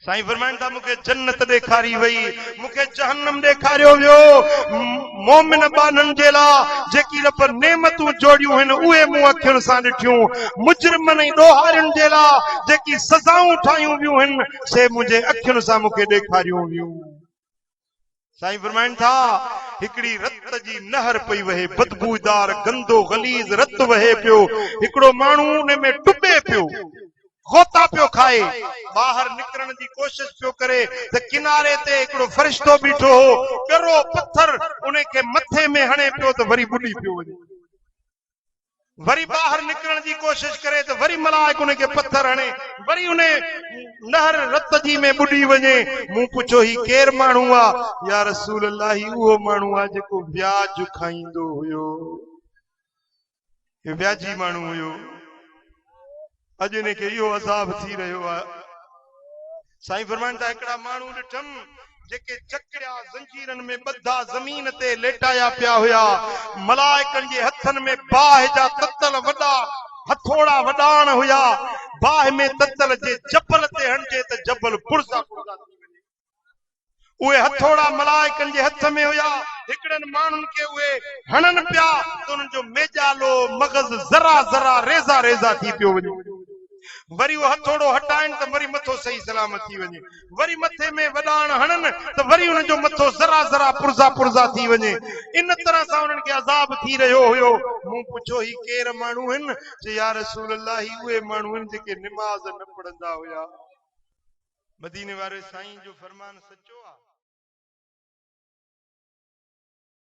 साईं फरमाइनि था मूंखे जन्नत ॾेखारी वई, मूंखे जहन्नम ॾेखारियो वियो। मोमिन बाननि जे लाइ जेकी रब नेमतूं जोड़ियूं आहिनि उहे मूं अखियुनि सां ॾिठियूं। मुजरिमनि ऐं ॾोहारियुनि जे लाइ जेकी सज़ाऊं ठाहियूं वियूं आहिनि से मुंहिंजे अखियुनि सां मूंखे ॾेखारियूं वियूं। साईं फरमाइनि था हिकड़ी रत जी नहर पई वहे, बदबूदार गंदो गलीज़ रत वहे पियो। हिकड़ो माण्हू उन में डुबे पियो, गोता पियो खाए, बाहर निकरण की कोशिश पियो करे त किनारे ते हिकड़ो फरिश्तो बीठो हो, करो पत्थर उन के मथे में हणे पियो त वरी बुॾी पियो वञे। वरी बाहर निकरण की कोशिश करे तो वरी मलाइक उन के पत्थर हणे, वरी उन नहर रत जी में बुॾी वञे। मूं पुछो ही केर माण्हू आ? या रसूल अल्लाह, ही उहो माण्हू आ जेको ब्याज खाईंदो हुयो। ये ब्याजी माण्हू हुयो, अॼु इन खे इहो अज़ाब थी रहियो आहे। साईं फरमाइनि था हिकिड़ा माण्हू ॾिठम जेके चकड़िया ज़ंजीरनि में ॿधा ज़मीन ते लेटाया पिया हुया। मलाइकनि जे हथनि में बाहि जा ततल वॾा हथोड़ा वॾाण हुया। बाहि में ततल जे जबल ते हणिजे त जबल पुरज़ा पुरज़ा थी वञे। उहे हथोड़ा मलाइकनि जे हथ में हुया। हिकिड़नि माण्हुनि खे उहे हणनि पिया त उन्हनि जो मेजालो मग़ज़ ज़रा ज़रा रेज़ा रेज़ा थी पियो वञे। वरी वो हथोड़ो हटाइन त वरी मथो सही सलामत थी वञे। वरी मथे में वडाण हणन त वरी उन जो मथो जरा जरा पुरजा पुरजा थी वञे। इन तरह सां उन्हनि खे अज़ाब थी रहियो हुयो। मूं पुछो ही केर माण्हू आहिनि? जे या रसूल अल्लाह, ही उहे माण्हू आहिनि जेके निमाज़ न पढ़ंदा हुया। मदीने वारे साईं जो फरमान सचो आहे।